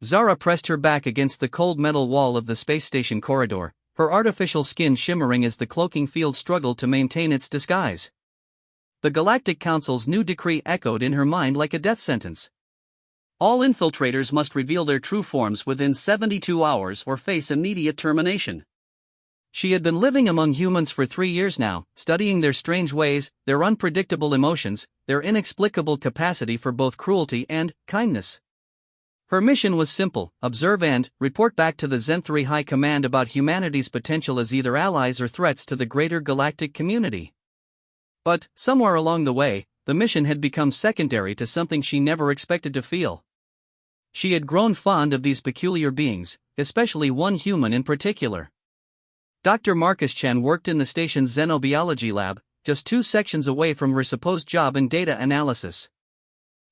Zara pressed her back against the cold metal wall of the space station corridor, her artificial skin shimmering as the cloaking field struggled to maintain its disguise. The Galactic Council's new decree echoed in her mind like a death sentence. All infiltrators must reveal their true forms within 72 hours or face immediate termination. She had been living among humans for 3 years now, studying their strange ways, their unpredictable emotions, their inexplicable capacity for both cruelty and kindness. Her mission was simple: observe and report back to the Zen-3 High Command about humanity's potential as either allies or threats to the greater galactic community. But, somewhere along the way, the mission had become secondary to something she never expected to feel. She had grown fond of these peculiar beings, especially one human in particular. Dr. Marcus Chen worked in the station's xenobiology lab, just 2 sections away from her supposed job in data analysis.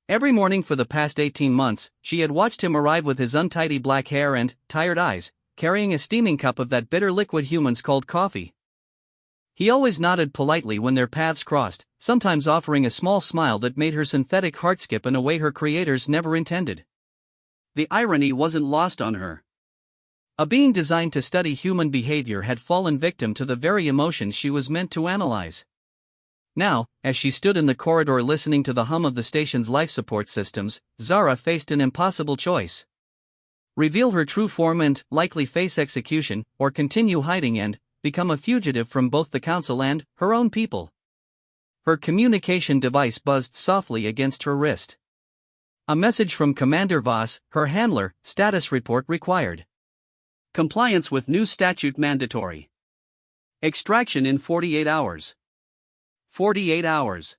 Every morning for the past 18 months, she had watched him arrive with his untidy black hair and tired eyes, carrying a steaming cup of that bitter liquid humans called coffee. He always nodded politely when their paths crossed, sometimes offering a small smile that made her synthetic heart skip in a way her creators never intended. The irony wasn't lost on her. A being designed to study human behavior had fallen victim to the very emotions she was meant to analyze. Now, as she stood in the corridor listening to the hum of the station's life support systems, Zara faced an impossible choice. Reveal her true form and likely face execution, or continue hiding and become a fugitive from both the council and her own people. Her communication device buzzed softly against her wrist. A message from Commander Voss, her handler: status report required. Compliance with new statute mandatory. Extraction in 48 hours. 48 hours.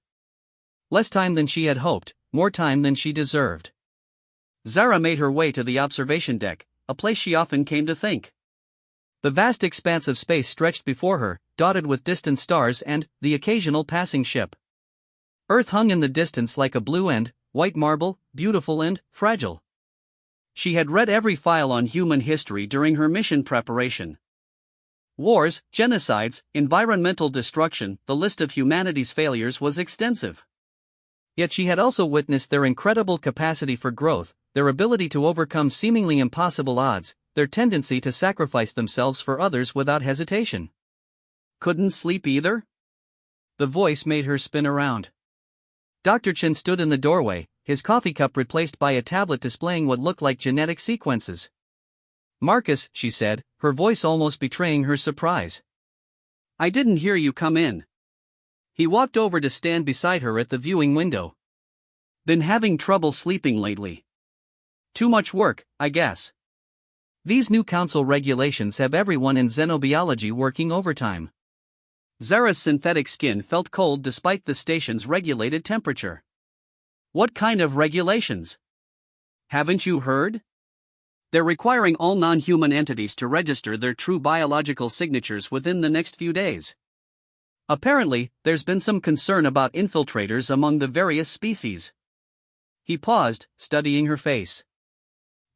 Less time than she had hoped, more time than she deserved. Zara made her way to the observation deck, a place she often came to think. The vast expanse of space stretched before her, dotted with distant stars and the occasional passing ship. Earth hung in the distance like a blue and white marble, beautiful and fragile. She had read every file on human history during her mission preparation. Wars, genocides, environmental destruction, the list of humanity's failures was extensive. Yet she had also witnessed their incredible capacity for growth, their ability to overcome seemingly impossible odds, their tendency to sacrifice themselves for others without hesitation. Couldn't sleep either? The voice made her spin around. Dr. Chen stood in the doorway, his coffee cup replaced by a tablet displaying what looked like genetic sequences. Marcus, she said, her voice almost betraying her surprise. I didn't hear you come in. He walked over to stand beside her at the viewing window. Been having trouble sleeping lately. Too much work, I guess. These new council regulations have everyone in xenobiology working overtime. Zara's synthetic skin felt cold despite the station's regulated temperature. What kind of regulations? Haven't you heard? They're requiring all non-human entities to register their true biological signatures within the next few days. Apparently, there's been some concern about infiltrators among the various species. He paused, studying her face.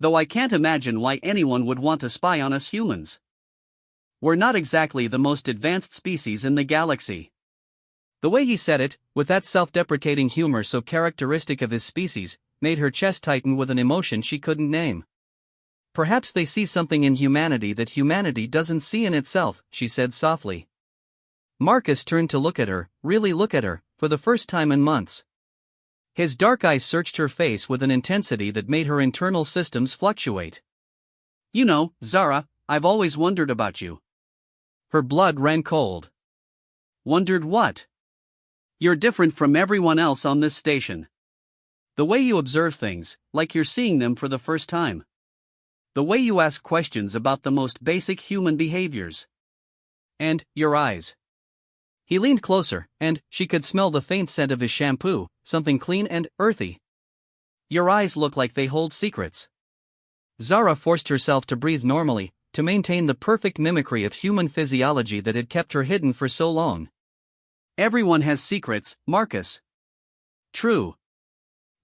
Though I can't imagine why anyone would want to spy on us humans. We're not exactly the most advanced species in the galaxy. The way he said it, with that self-deprecating humor so characteristic of his species, made her chest tighten with an emotion she couldn't name. Perhaps they see something in humanity that humanity doesn't see in itself, she said softly. Marcus turned to look at her, really look at her, for the first time in months. His dark eyes searched her face with an intensity that made her internal systems fluctuate. You know, Zara, I've always wondered about you. Her blood ran cold. Wondered what? You're different from everyone else on this station. The way you observe things, like you're seeing them for the first time. The way you ask questions about the most basic human behaviors. And your eyes. He leaned closer, and she could smell the faint scent of his shampoo, something clean and earthy. Your eyes look like they hold secrets. Zara forced herself to breathe normally, to maintain the perfect mimicry of human physiology that had kept her hidden for so long. Everyone has secrets, Marcus. True.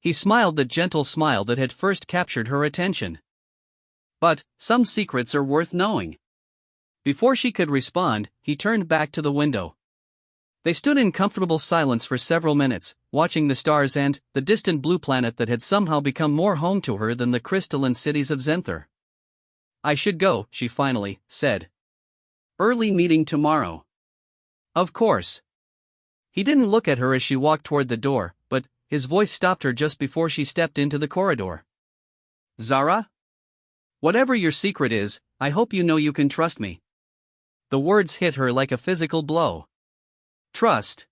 He smiled the gentle smile that had first captured her attention. But some secrets are worth knowing. Before she could respond, he turned back to the window. They stood in comfortable silence for several minutes, watching the stars and the distant blue planet that had somehow become more home to her than the crystalline cities of Zenther. "I should go," she finally said. "Early meeting tomorrow." "Of course." He didn't look at her as she walked toward the door, but his voice stopped her just before she stepped into the corridor. "Zara? Whatever your secret is, I hope you know you can trust me." The words hit her like a physical blow. Trust.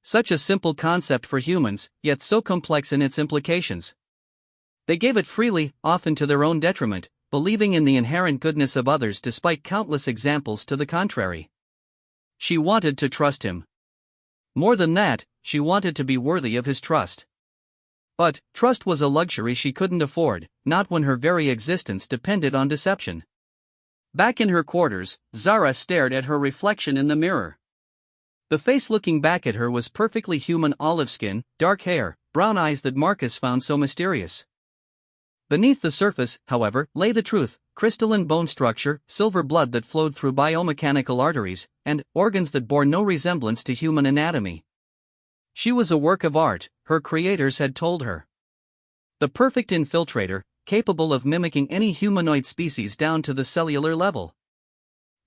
Such a simple concept for humans, yet so complex in its implications. They gave it freely, often to their own detriment, believing in the inherent goodness of others despite countless examples to the contrary. She wanted to trust him. More than that, she wanted to be worthy of his trust. But trust was a luxury she couldn't afford, not when her very existence depended on deception. Back in her quarters, Zara stared at her reflection in the mirror. The face looking back at her was perfectly human: olive skin, dark hair, brown eyes that Marcus found so mysterious. Beneath the surface, however, lay the truth: crystalline bone structure, silver blood that flowed through biomechanical arteries, and organs that bore no resemblance to human anatomy. She was a work of art, her creators had told her. The perfect infiltrator, capable of mimicking any humanoid species down to the cellular level.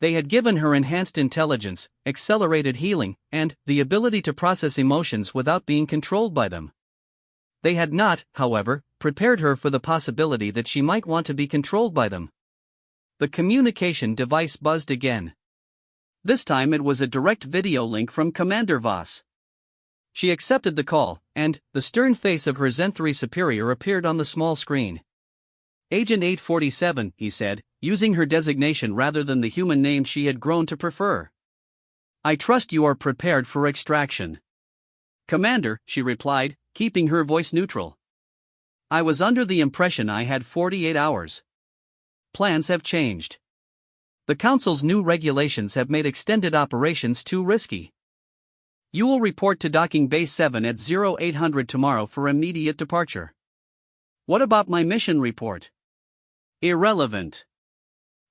They had given her enhanced intelligence, accelerated healing, and the ability to process emotions without being controlled by them. They had not, however, prepared her for the possibility that she might want to be controlled by them. The communication device buzzed again. This time it was a direct video link from Commander Voss. She accepted the call, and the stern face of her Zenthri superior appeared on the small screen. "Agent 847, he said, using her designation rather than the human name she had grown to prefer. "I trust you are prepared for extraction." "Commander," she replied, keeping her voice neutral. "I was under the impression I had 48 hours. Plans have changed. The Council's new regulations have made extended operations too risky. You will report to Docking Base 7 at 0800 tomorrow for immediate departure." "What about my mission report?" "Irrelevant.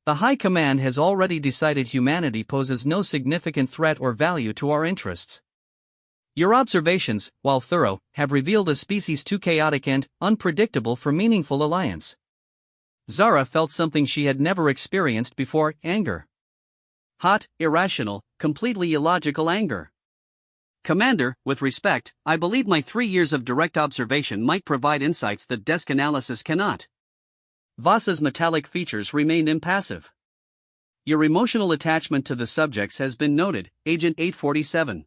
The High Command has already decided humanity poses no significant threat or value to our interests. Your observations, while thorough, have revealed a species too chaotic and unpredictable for meaningful alliance." Zara felt something she had never experienced before: anger. Hot, irrational, completely illogical anger. "Commander, with respect, I believe my 3 years of direct observation might provide insights that desk analysis cannot." Voss's metallic features remained impassive. "Your emotional attachment to the subjects has been noted, Agent 847.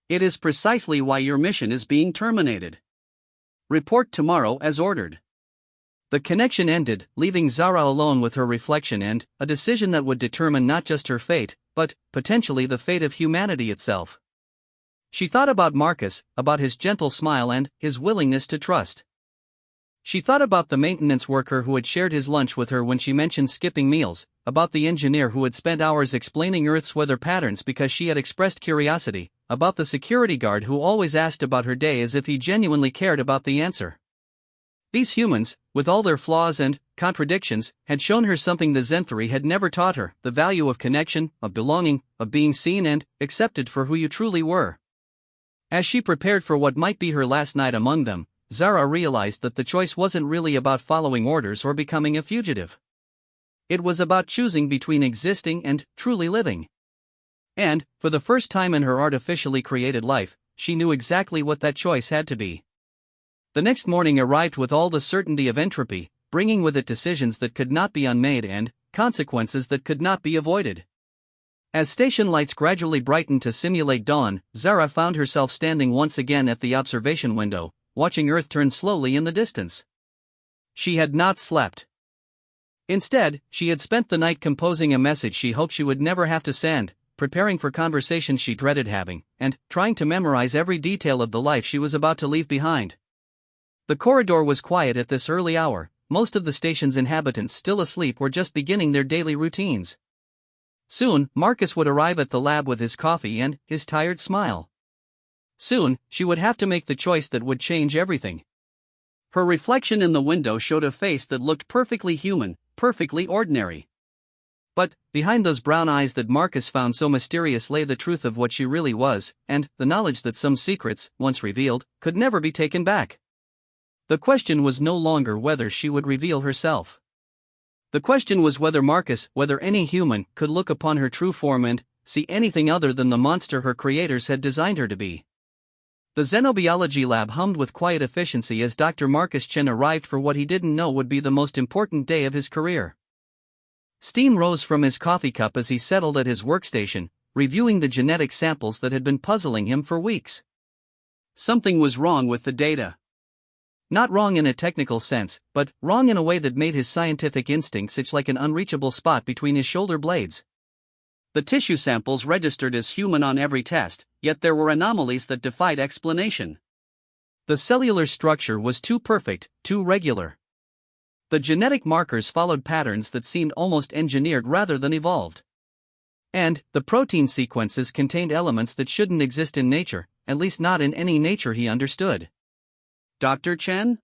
It is precisely why your mission is being terminated. Report tomorrow as ordered." The connection ended, leaving Zara alone with her reflection and a decision that would determine not just her fate, but potentially the fate of humanity itself. She thought about Marcus, about his gentle smile and his willingness to trust. She thought about the maintenance worker who had shared his lunch with her when she mentioned skipping meals, about the engineer who had spent hours explaining Earth's weather patterns because she had expressed curiosity, about the security guard who always asked about her day as if he genuinely cared about the answer. These humans, with all their flaws and contradictions, had shown her something the Zenthri had never taught her: the value of connection, of belonging, of being seen and accepted for who you truly were. As she prepared for what might be her last night among them, Zara realized that the choice wasn't really about following orders or becoming a fugitive. It was about choosing between existing and truly living. And, for the first time in her artificially created life, she knew exactly what that choice had to be. The next morning arrived with all the certainty of entropy, bringing with it decisions that could not be unmade and consequences that could not be avoided. As station lights gradually brightened to simulate dawn, Zara found herself standing once again at the observation window, watching Earth turn slowly in the distance. She had not slept. Instead, she had spent the night composing a message she hoped she would never have to send, preparing for conversations she dreaded having, and trying to memorize every detail of the life she was about to leave behind. The corridor was quiet at this early hour, most of the station's inhabitants still asleep or just beginning their daily routines. Soon, Marcus would arrive at the lab with his coffee and his tired smile. Soon, she would have to make the choice that would change everything. Her reflection in the window showed a face that looked perfectly human, perfectly ordinary. But, behind those brown eyes that Marcus found so mysterious lay the truth of what she really was, and the knowledge that some secrets, once revealed, could never be taken back. The question was no longer whether she would reveal herself. The question was whether Marcus, whether any human, could look upon her true form and see anything other than the monster her creators had designed her to be. The xenobiology lab hummed with quiet efficiency as Dr. Marcus Chen arrived for what he didn't know would be the most important day of his career. Steam rose from his coffee cup as he settled at his workstation, reviewing the genetic samples that had been puzzling him for weeks. Something was wrong with the data. Not wrong in a technical sense, but wrong in a way that made his scientific instincts itch like an unreachable spot between his shoulder blades. The tissue samples registered as human on every test, yet there were anomalies that defied explanation. The cellular structure was too perfect, too regular. The genetic markers followed patterns that seemed almost engineered rather than evolved. And the protein sequences contained elements that shouldn't exist in nature, at least not in any nature he understood. Dr. Chen?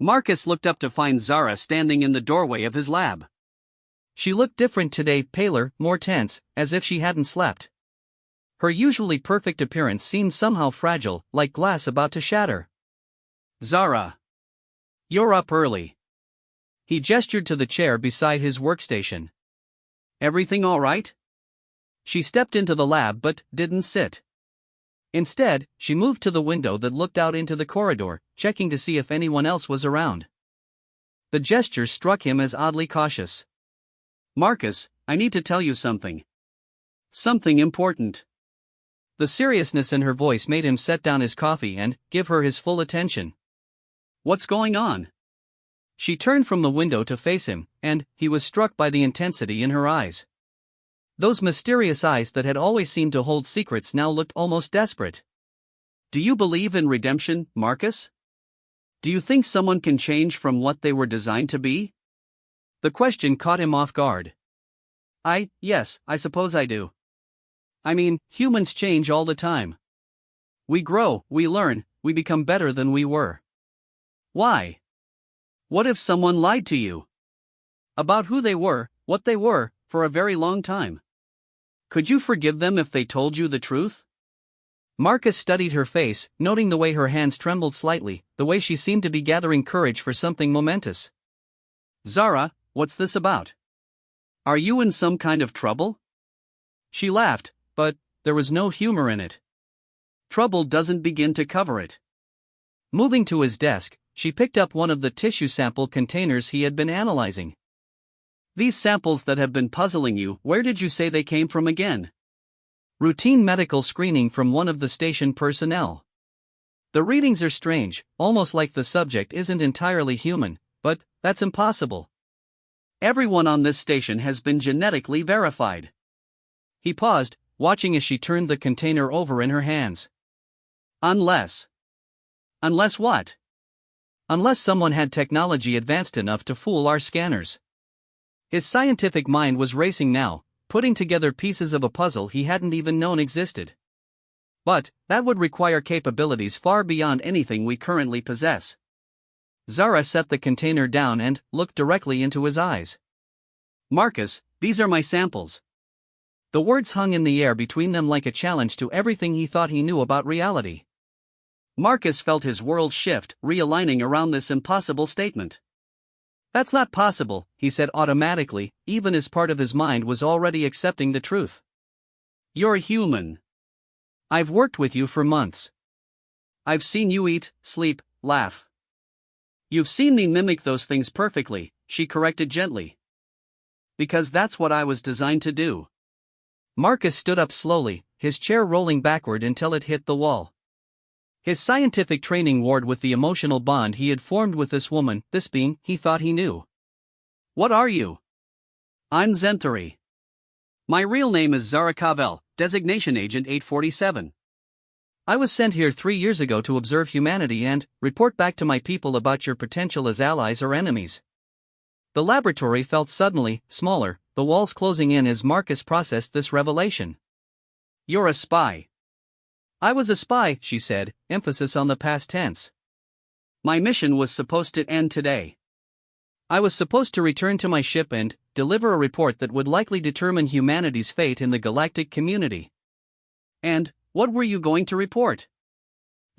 Marcus looked up to find Zara standing in the doorway of his lab. She looked different today, paler, more tense, as if she hadn't slept. Her usually perfect appearance seemed somehow fragile, like glass about to shatter. Zara. You're up early. He gestured to the chair beside his workstation. Everything all right? She stepped into the lab but didn't sit. Instead, she moved to the window that looked out into the corridor, checking to see if anyone else was around. The gesture struck him as oddly cautious. Marcus, I need to tell you something. Something important. The seriousness in her voice made him set down his coffee and give her his full attention. What's going on? She turned from the window to face him, and he was struck by the intensity in her eyes. Those mysterious eyes that had always seemed to hold secrets now looked almost desperate. Do you believe in redemption, Marcus? Do you think someone can change from what they were designed to be? The question caught him off guard. Yes, I suppose I do. I mean, humans change all the time. We grow, we learn, we become better than we were. Why? What if someone lied to you? About who they were, what they were, for a very long time. Could you forgive them if they told you the truth? Marcus studied her face, noting the way her hands trembled slightly, the way she seemed to be gathering courage for something momentous. Zara, what's this about? Are you in some kind of trouble? She laughed, but there was no humor in it. Trouble doesn't begin to cover it. Moving to his desk, she picked up one of the tissue sample containers he had been analyzing. These samples that have been puzzling you, where did you say they came from again? Routine medical screening from one of the station personnel. The readings are strange, almost like the subject isn't entirely human, but that's impossible. Everyone on this station has been genetically verified. He paused, watching as she turned the container over in her hands. Unless what? Unless someone had technology advanced enough to fool our scanners. His scientific mind was racing now, putting together pieces of a puzzle he hadn't even known existed. But that would require capabilities far beyond anything we currently possess. Zara set the container down and looked directly into his eyes. Marcus, these are my samples. The words hung in the air between them like a challenge to everything he thought he knew about reality. Marcus felt his world shift, realigning around this impossible statement. That's not possible, he said automatically, even as part of his mind was already accepting the truth. You're human. I've worked with you for months. I've seen you eat, sleep, laugh. You've seen me mimic those things perfectly, she corrected gently. Because that's what I was designed to do. Marcus stood up slowly, his chair rolling backward until it hit the wall. His scientific training warred with the emotional bond he had formed with this woman, this being he thought he knew. What are you? I'm Zenthari. My real name is Zara Cavell, Designation Agent 847. I was sent here 3 years ago to observe humanity and report back to my people about your potential as allies or enemies. The laboratory felt suddenly smaller, the walls closing in as Marcus processed this revelation. You're a spy. I was a spy, she said, emphasis on the past tense. My mission was supposed to end today. I was supposed to return to my ship and deliver a report that would likely determine humanity's fate in the galactic community. And what were you going to report?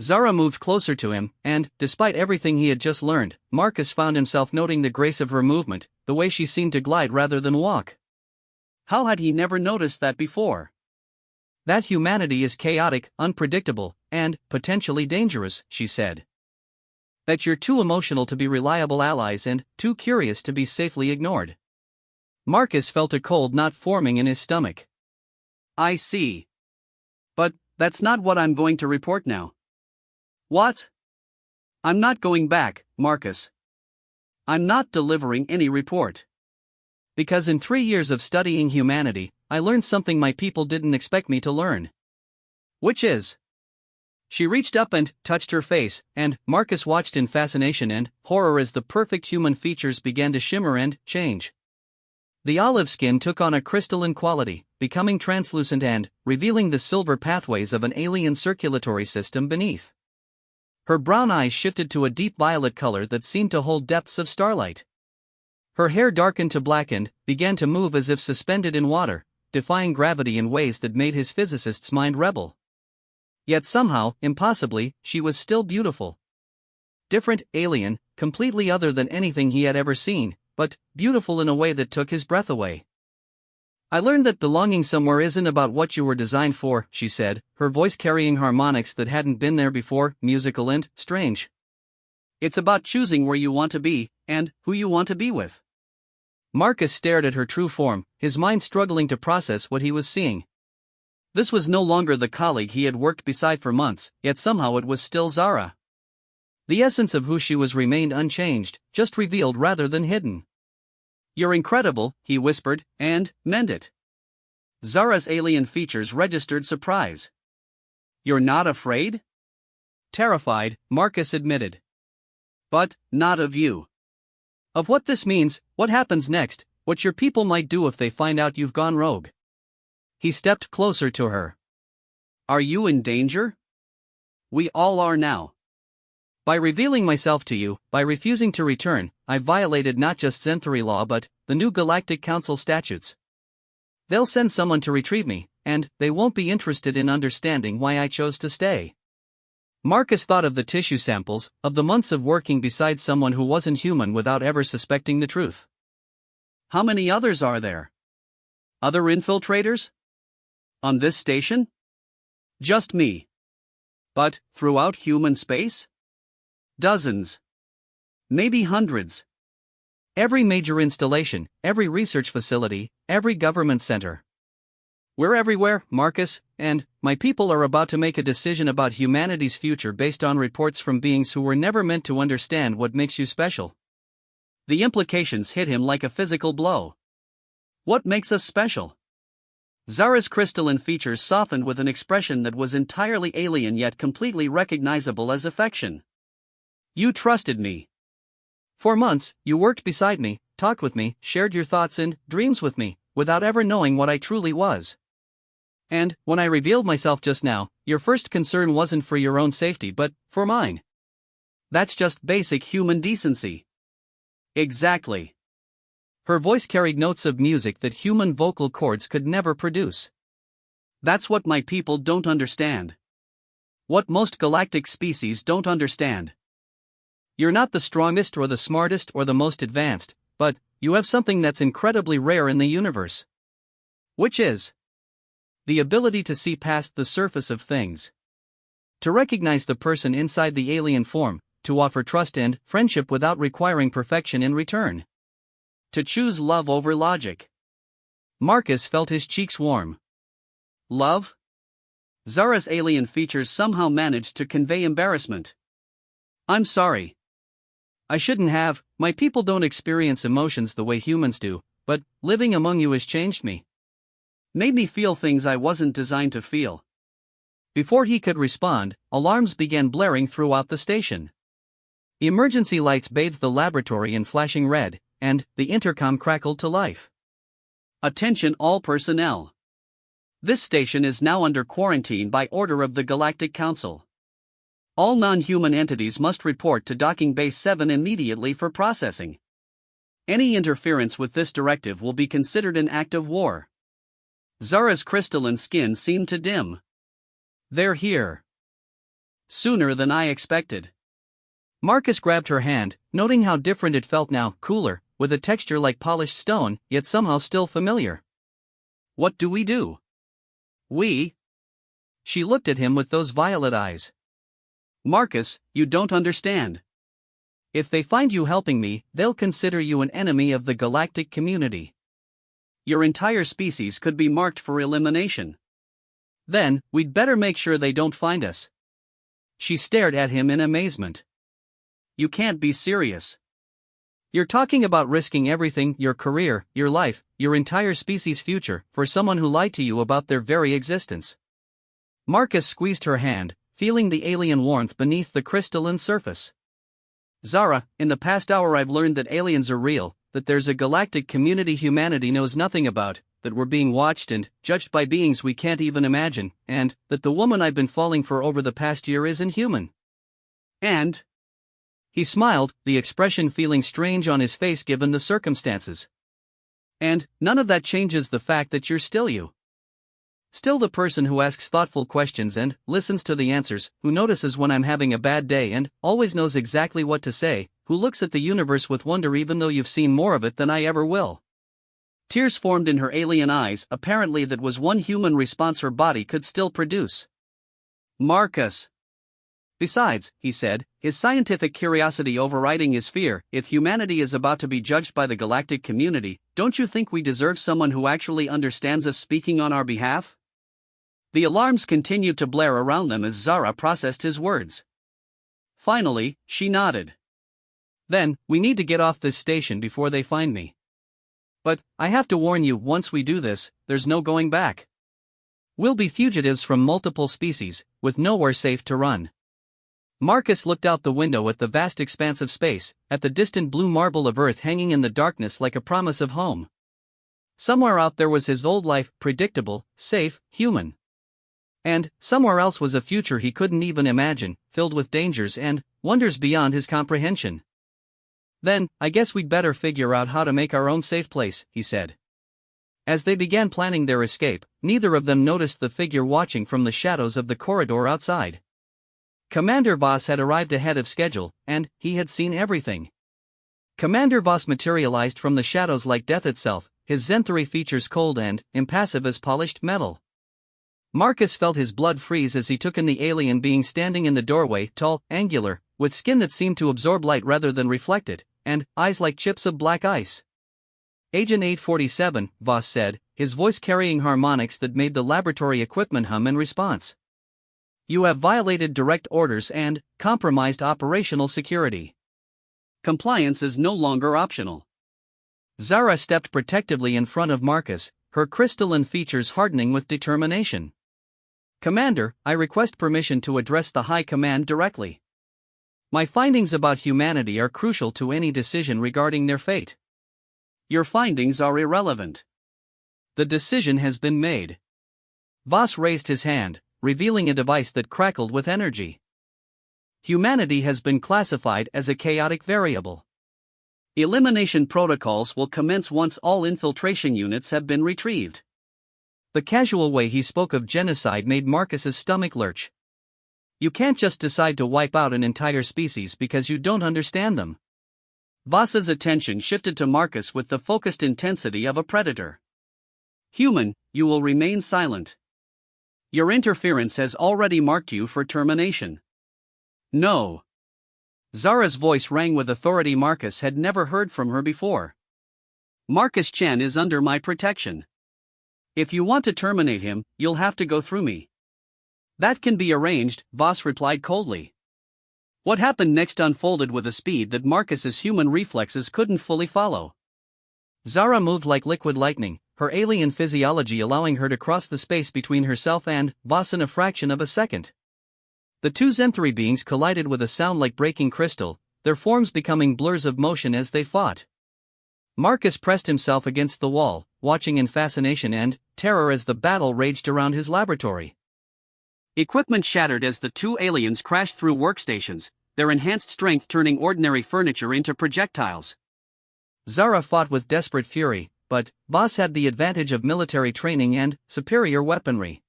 Zara moved closer to him, and, despite everything he had just learned, Marcus found himself noting the grace of her movement, the way she seemed to glide rather than walk. How had he never noticed that before? That humanity is chaotic, unpredictable, and potentially dangerous, she said. That you're too emotional to be reliable allies and too curious to be safely ignored. Marcus felt a cold knot forming in his stomach. I see. But that's not what I'm going to report now. What? I'm not going back, Marcus. I'm not delivering any report. Because in 3 years of studying humanity, I learned something my people didn't expect me to learn. Which is? She reached up and touched her face, and Marcus watched in fascination and horror as the perfect human features began to shimmer and change. The olive skin took on a crystalline quality, becoming translucent and revealing the silver pathways of an alien circulatory system beneath. Her brown eyes shifted to a deep violet color that seemed to hold depths of starlight. Her hair darkened to black and began to move as if suspended in water, defying gravity in ways that made his physicist's mind rebel. Yet somehow, impossibly, she was still beautiful. Different, alien, completely other than anything he had ever seen, but beautiful in a way that took his breath away. I learned that belonging somewhere isn't about what you were designed for, she said, her voice carrying harmonics that hadn't been there before, musical and strange. It's about choosing where you want to be, and who you want to be with. Marcus stared at her true form, his mind struggling to process what he was seeing. This was no longer the colleague he had worked beside for months, yet somehow it was still Zara. The essence of who she was remained unchanged, just revealed rather than hidden. You're incredible, he whispered, and meant it. Zara's alien features registered surprise. You're not afraid? Terrified, Marcus admitted. But not of you. Of what this means, what happens next, what your people might do if they find out you've gone rogue. He stepped closer to her. Are you in danger? We all are now. By revealing myself to you, by refusing to return, I violated not just Zenthari law but the new Galactic Council statutes. They'll send someone to retrieve me, and they won't be interested in understanding why I chose to stay. Marcus thought of the tissue samples, of the months of working beside someone who wasn't human without ever suspecting the truth. How many others are there? Other infiltrators? On this station? Just me. But throughout human space? Dozens. Maybe hundreds. Every major installation, every research facility, every government center. We're everywhere, Marcus, and my people are about to make a decision about humanity's future based on reports from beings who were never meant to understand what makes you special. The implications hit him like a physical blow. What makes us special? Zara's crystalline features softened with an expression that was entirely alien yet completely recognizable as affection. You trusted me. For months, you worked beside me, talked with me, shared your thoughts and dreams with me, without ever knowing what I truly was. And, when I revealed myself just now, your first concern wasn't for your own safety but for mine. That's just basic human decency. Exactly. Her voice carried notes of music that human vocal cords could never produce. That's what my people don't understand. What most galactic species don't understand. You're not the strongest or the smartest or the most advanced, but you have something that's incredibly rare in the universe. Which is the ability to see past the surface of things. To recognize the person inside the alien form, to offer trust and friendship without requiring perfection in return. To choose love over logic. Marcus felt his cheeks warm. Love? Zara's alien features somehow managed to convey embarrassment. I'm sorry. I shouldn't have. My people don't experience emotions the way humans do, but living among you has changed me. Made me feel things I wasn't designed to feel. Before he could respond, alarms began blaring throughout the station. Emergency lights bathed the laboratory in flashing red, and the intercom crackled to life. Attention all personnel. This station is now under quarantine by order of the Galactic Council. All non-human entities must report to Docking Base 7 immediately for processing. Any interference with this directive will be considered an act of war. Zara's crystalline skin seemed to dim. They're here. Sooner than I expected. Marcus grabbed her hand, noting how different it felt now, cooler, with a texture like polished stone, yet somehow still familiar. What do we do? We? She looked at him with those violet eyes. Marcus, you don't understand. If they find you helping me, they'll consider you an enemy of the galactic community. Your entire species could be marked for elimination. Then, we'd better make sure they don't find us. She stared at him in amazement. You can't be serious. You're talking about risking everything, your career, your life, your entire species' future, for someone who lied to you about their very existence. Marcus squeezed her hand, feeling the alien warmth beneath the crystalline surface. Zara, in the past hour I've learned that aliens are real, that there's a galactic community humanity knows nothing about, that we're being watched and judged by beings we can't even imagine, and that the woman I've been falling for over the past year isn't human. And? He smiled, the expression feeling strange on his face given the circumstances. And none of that changes the fact that you're still you. Still the person who asks thoughtful questions and listens to the answers, who notices when I'm having a bad day and always knows exactly what to say, who looks at the universe with wonder even though you've seen more of it than I ever will. Tears formed in her alien eyes, apparently that was one human response her body could still produce. Marcus. Besides, he said, his scientific curiosity overriding his fear, if humanity is about to be judged by the galactic community, don't you think we deserve someone who actually understands us speaking on our behalf? The alarms continued to blare around them as Zara processed his words. Finally, she nodded. Then, we need to get off this station before they find me. But, I have to warn you, once we do this, there's no going back. We'll be fugitives from multiple species, with nowhere safe to run. Marcus looked out the window at the vast expanse of space, at the distant blue marble of Earth hanging in the darkness like a promise of home. Somewhere out there was his old life, predictable, safe, human. And, somewhere else was a future he couldn't even imagine, filled with dangers and wonders beyond his comprehension. Then, I guess we'd better figure out how to make our own safe place, he said. As they began planning their escape, neither of them noticed the figure watching from the shadows of the corridor outside. Commander Voss had arrived ahead of schedule, and he had seen everything. Commander Voss materialized from the shadows like death itself, his Zenthari features cold and impassive as polished metal. Marcus felt his blood freeze as he took in the alien being standing in the doorway, tall, angular, with skin that seemed to absorb light rather than reflect it, and eyes like chips of black ice. Agent 847, Voss said, his voice carrying harmonics that made the laboratory equipment hum in response. You have violated direct orders and compromised operational security. Compliance is no longer optional. Zara stepped protectively in front of Marcus, her crystalline features hardening with determination. Commander, I request permission to address the High Command directly. My findings about humanity are crucial to any decision regarding their fate. Your findings are irrelevant. The decision has been made. Voss raised his hand, revealing a device that crackled with energy. Humanity has been classified as a chaotic variable. Elimination protocols will commence once all infiltration units have been retrieved. The casual way he spoke of genocide made Marcus's stomach lurch. You can't just decide to wipe out an entire species because you don't understand them. Voss's attention shifted to Marcus with the focused intensity of a predator. Human, you will remain silent. Your interference has already marked you for termination. No. Zara's voice rang with authority Marcus had never heard from her before. Marcus Chen is under my protection. If you want to terminate him, you'll have to go through me. That can be arranged, Voss replied coldly. What happened next unfolded with a speed that Marcus's human reflexes couldn't fully follow. Zara moved like liquid lightning, her alien physiology allowing her to cross the space between herself and Voss in a fraction of a second. The two Zenthari beings collided with a sound like breaking crystal, their forms becoming blurs of motion as they fought. Marcus pressed himself against the wall, watching in fascination and terror as the battle raged around his laboratory. Equipment shattered as the two aliens crashed through workstations, their enhanced strength turning ordinary furniture into projectiles. Zara fought with desperate fury, but Voss had the advantage of military training and superior weaponry.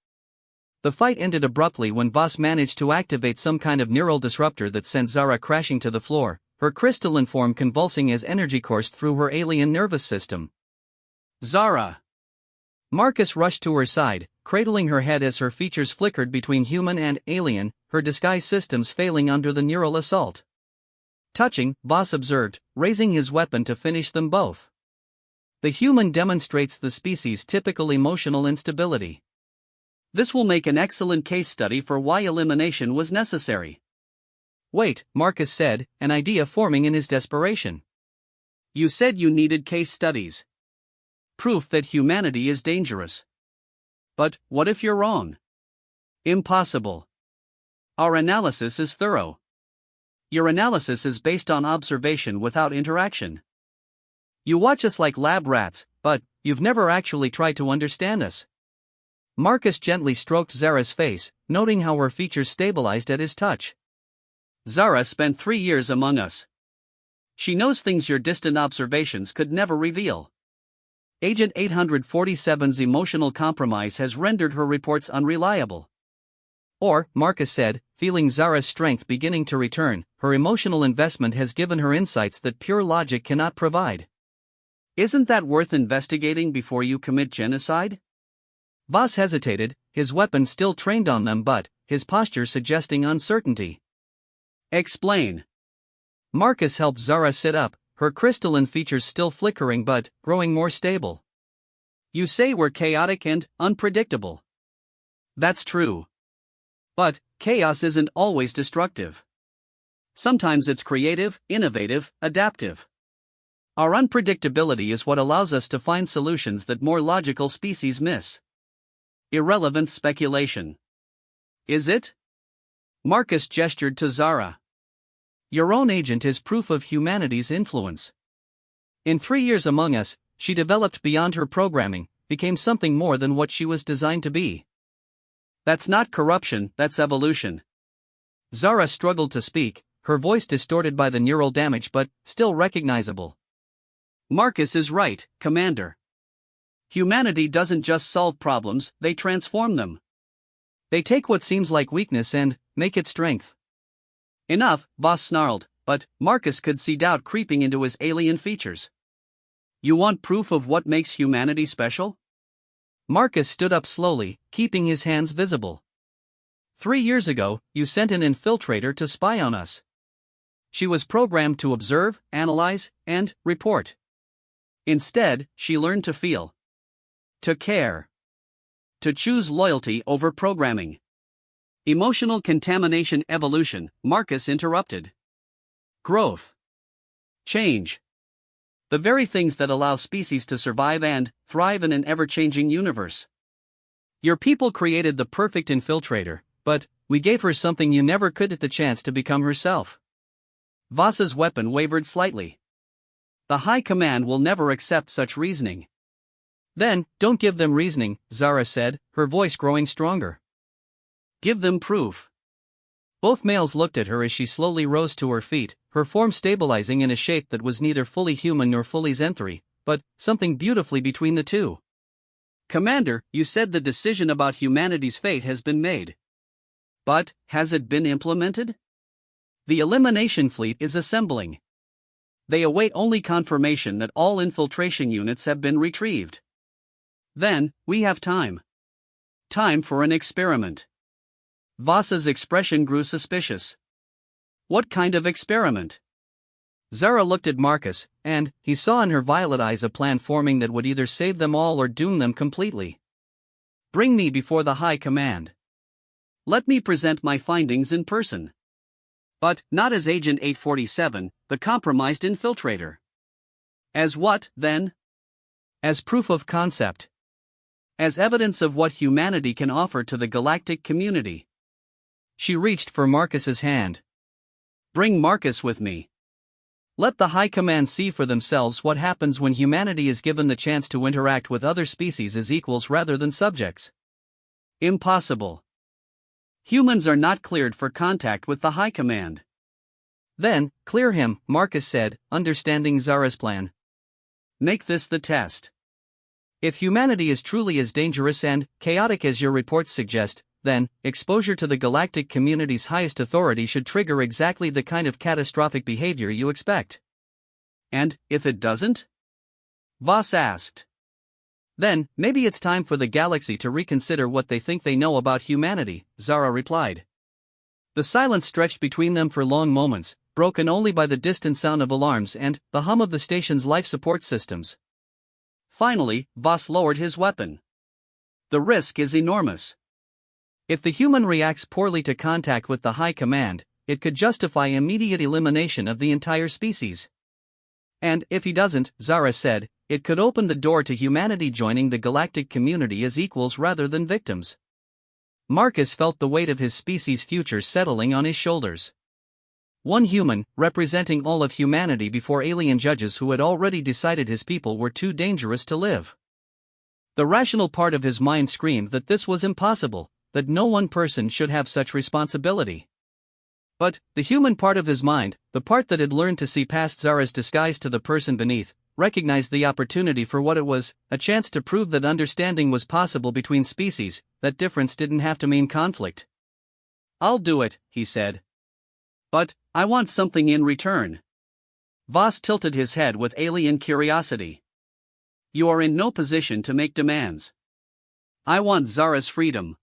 The fight ended abruptly when Voss managed to activate some kind of neural disruptor that sent Zara crashing to the floor, her crystalline form convulsing as energy coursed through her alien nervous system. Zara! Marcus rushed to her side, cradling her head as her features flickered between human and alien, her disguise systems failing under the neural assault. Touching, Voss observed, raising his weapon to finish them both. The human demonstrates the species' typical emotional instability. This will make an excellent case study for why elimination was necessary. Wait, Marcus said, an idea forming in his desperation. You said you needed case studies. Proof that humanity is dangerous. But what if you're wrong? Impossible. Our analysis is thorough. Your analysis is based on observation without interaction. You watch us like lab rats, but you've never actually tried to understand us. Marcus gently stroked Zara's face, noting how her features stabilized at his touch. Zara spent 3 years among us. She knows things your distant observations could never reveal. Agent 847's emotional compromise has rendered her reports unreliable. Or, Marcus said, feeling Zara's strength beginning to return, her emotional investment has given her insights that pure logic cannot provide. Isn't that worth investigating before you commit genocide? Voss hesitated, his weapon still trained on them but his posture suggesting uncertainty. Explain. Marcus helped Zara sit up, her crystalline features still flickering but growing more stable. You say we're chaotic and unpredictable. That's true. But chaos isn't always destructive. Sometimes it's creative, innovative, adaptive. Our unpredictability is what allows us to find solutions that more logical species miss. Irrelevant speculation. Is it? Marcus gestured to Zara. Your own agent is proof of humanity's influence. In 3 years among us, she developed beyond her programming, became something more than what she was designed to be. That's not corruption, that's evolution. Zara struggled to speak, her voice distorted by the neural damage but still recognizable. Marcus is right, Commander. Humanity doesn't just solve problems, they transform them. They take what seems like weakness and make it strength. Enough, Voss snarled, but Marcus could see doubt creeping into his alien features. You want proof of what makes humanity special? Marcus stood up slowly, keeping his hands visible. 3 years ago, you sent an infiltrator to spy on us. She was programmed to observe, analyze, and report. Instead, she learned to feel. To care. To choose loyalty over programming. Emotional contamination evolution, Marcus interrupted. Growth. Change. The very things that allow species to survive and thrive in an ever-changing universe. Your people created the perfect infiltrator, but we gave her something you never could at the chance to become herself. Voss's weapon wavered slightly. The High Command will never accept such reasoning. Then, don't give them reasoning, Zara said, her voice growing stronger. Give them proof. Both males looked at her as she slowly rose to her feet, her form stabilizing in a shape that was neither fully human nor fully Zenthri, but something beautifully between the two. Commander, you said the decision about humanity's fate has been made. But, has it been implemented? The elimination fleet is assembling. They await only confirmation that all infiltration units have been retrieved. Then, we have time. Time for an experiment. Voss's expression grew suspicious. What kind of experiment? Zara looked at Marcus, and he saw in her violet eyes a plan forming that would either save them all or doom them completely. Bring me before the High Command. Let me present my findings in person. But not as Agent 847, the compromised infiltrator. As what, then? As proof of concept. As evidence of what humanity can offer to the galactic community. She reached for Marcus's hand. Bring Marcus with me. Let the High Command see for themselves what happens when humanity is given the chance to interact with other species as equals rather than subjects. Impossible. Humans are not cleared for contact with the High Command. Then, clear him, Marcus said, understanding Zara's plan. Make this the test. If humanity is truly as dangerous and chaotic as your reports suggest, then exposure to the galactic community's highest authority should trigger exactly the kind of catastrophic behavior you expect. And if it doesn't? Voss asked. Then, maybe it's time for the galaxy to reconsider what they think they know about humanity, Zara replied. The silence stretched between them for long moments, broken only by the distant sound of alarms and the hum of the station's life support systems. Finally, Voss lowered his weapon. The risk is enormous. If the human reacts poorly to contact with the High Command, it could justify immediate elimination of the entire species. And if he doesn't, Zara said, it could open the door to humanity joining the galactic community as equals rather than victims. Marcus felt the weight of his species' future settling on his shoulders. One human, representing all of humanity before alien judges who had already decided his people were too dangerous to live. The rational part of his mind screamed that this was impossible, that no one person should have such responsibility. But the human part of his mind, the part that had learned to see past Zara's disguise to the person beneath, recognized the opportunity for what it was, a chance to prove that understanding was possible between species, that difference didn't have to mean conflict. I'll do it, he said. But I want something in return. Voss tilted his head with alien curiosity. You are in no position to make demands. I want Zara's freedom.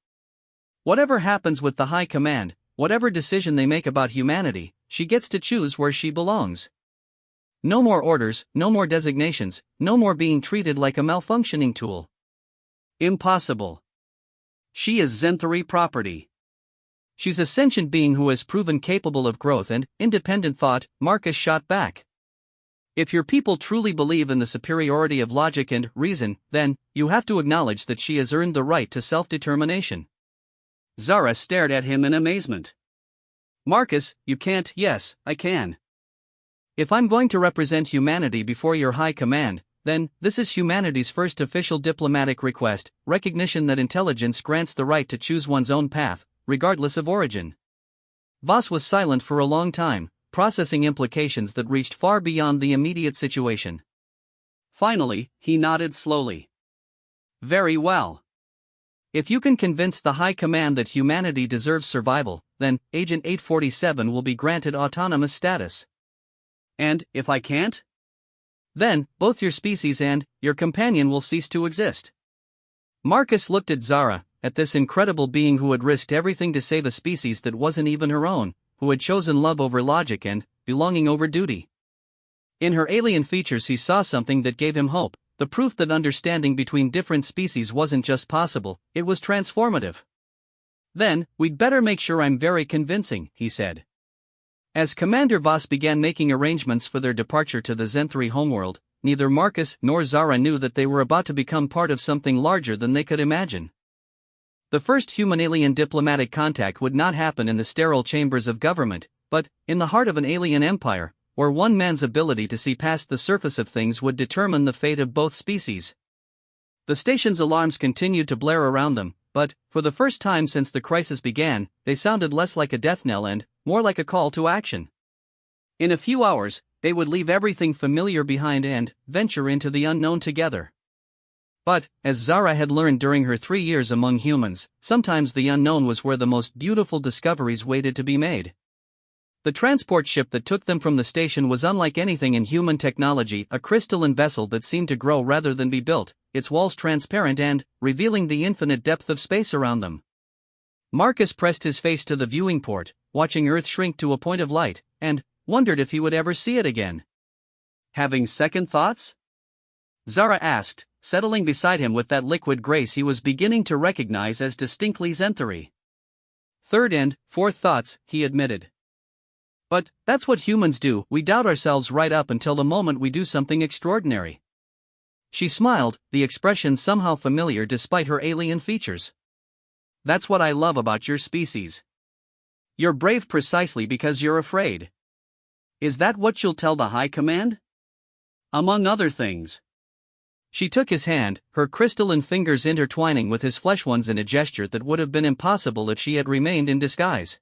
Whatever happens with the High Command, whatever decision they make about humanity, she gets to choose where she belongs. No more orders, no more designations, no more being treated like a malfunctioning tool. Impossible. She is Zenthari property. She's a sentient being who has proven capable of growth and independent thought, Marcus shot back. If your people truly believe in the superiority of logic and reason, then you have to acknowledge that she has earned the right to self-determination. Zara stared at him in amazement. Marcus, you can't. Yes, I can. If I'm going to represent humanity before your High Command, then this is humanity's first official diplomatic request, recognition that intelligence grants the right to choose one's own path, regardless of origin. Voss was silent for a long time, processing implications that reached far beyond the immediate situation. Finally, he nodded slowly. Very well. If you can convince the High Command that humanity deserves survival, then Agent 847 will be granted autonomous status. And if I can't? Then, both your species and your companion will cease to exist. Marcus looked at Zara, at this incredible being who had risked everything to save a species that wasn't even her own, who had chosen love over logic and belonging over duty. In her alien features he saw something that gave him hope, the proof that understanding between different species wasn't just possible, it was transformative. Then, we'd better make sure I'm very convincing, he said. As Commander Voss began making arrangements for their departure to the Zenthari homeworld, neither Marcus nor Zara knew that they were about to become part of something larger than they could imagine. The first human-alien diplomatic contact would not happen in the sterile chambers of government, but in the heart of an alien empire, where one man's ability to see past the surface of things would determine the fate of both species. The station's alarms continued to blare around them, but, for the first time since the crisis began, they sounded less like a death knell and more like a call to action. In a few hours, they would leave everything familiar behind and venture into the unknown together. But, as Zara had learned during her 3 years among humans, sometimes the unknown was where the most beautiful discoveries waited to be made. The transport ship that took them from the station was unlike anything in human technology, a crystalline vessel that seemed to grow rather than be built, its walls transparent and revealing the infinite depth of space around them. Marcus pressed his face to the viewing port, watching Earth shrink to a point of light, and wondered if he would ever see it again. Having second thoughts? Zara asked, settling beside him with that liquid grace he was beginning to recognize as distinctly Zenthari. Third and fourth thoughts, he admitted. But that's what humans do, we doubt ourselves right up until the moment we do something extraordinary. She smiled, the expression somehow familiar despite her alien features. That's what I love about your species. You're brave precisely because you're afraid. Is that what you'll tell the High Command? Among other things. She took his hand, her crystalline fingers intertwining with his flesh ones in a gesture that would have been impossible if she had remained in disguise.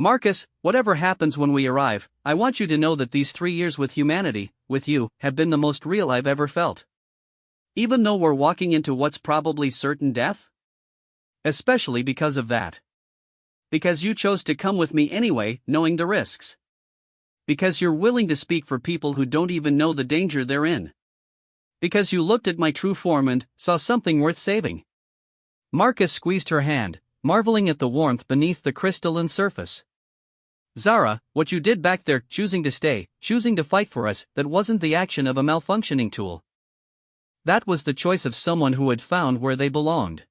Marcus, whatever happens when we arrive, I want you to know that these 3 years with humanity, with you, have been the most real I've ever felt. Even though we're walking into what's probably certain death? Especially because of that. Because you chose to come with me anyway, knowing the risks. Because you're willing to speak for people who don't even know the danger they're in. Because you looked at my true form and saw something worth saving. Marcus squeezed her hand, marveling at the warmth beneath the crystalline surface. Zara, what you did back there, choosing to stay, choosing to fight for us, that wasn't the action of a malfunctioning tool. That was the choice of someone who had found where they belonged.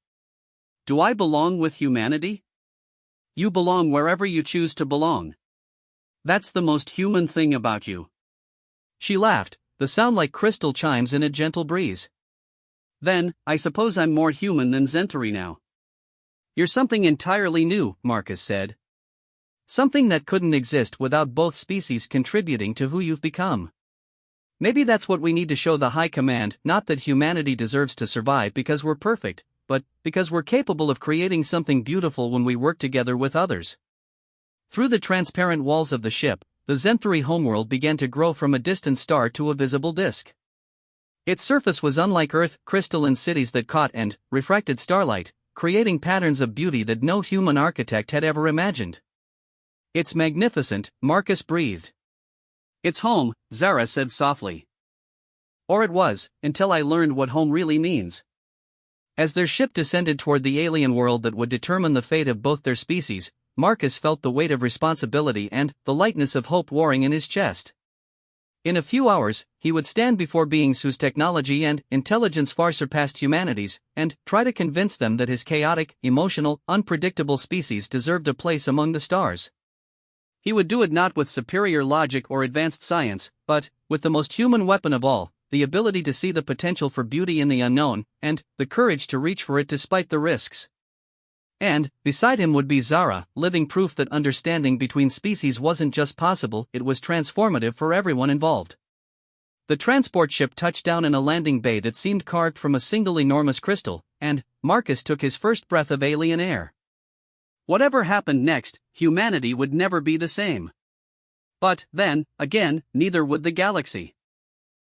Do I belong with humanity? You belong wherever you choose to belong. That's the most human thing about you. She laughed, the sound like crystal chimes in a gentle breeze. Then, I suppose I'm more human than Zentari now. You're something entirely new, Marcus said. Something that couldn't exist without both species contributing to who you've become. Maybe that's what we need to show the High Command, not that humanity deserves to survive because we're perfect, but because we're capable of creating something beautiful when we work together with others. Through the transparent walls of the ship, the Zentari homeworld began to grow from a distant star to a visible disk. Its surface was unlike Earth, crystalline cities that caught and refracted starlight, creating patterns of beauty that no human architect had ever imagined. It's magnificent, Marcus breathed. It's home, Zara said softly. Or it was, until I learned what home really means. As their ship descended toward the alien world that would determine the fate of both their species, Marcus felt the weight of responsibility and the lightness of hope warring in his chest. In a few hours, he would stand before beings whose technology and intelligence far surpassed humanity's, and try to convince them that his chaotic, emotional, unpredictable species deserved a place among the stars. He would do it not with superior logic or advanced science, but with the most human weapon of all, the ability to see the potential for beauty in the unknown, and the courage to reach for it despite the risks. And, beside him would be Zara, living proof that understanding between species wasn't just possible, it was transformative for everyone involved. The transport ship touched down in a landing bay that seemed carved from a single enormous crystal, and Marcus took his first breath of alien air. Whatever happened next, humanity would never be the same. But, then, again, neither would the galaxy.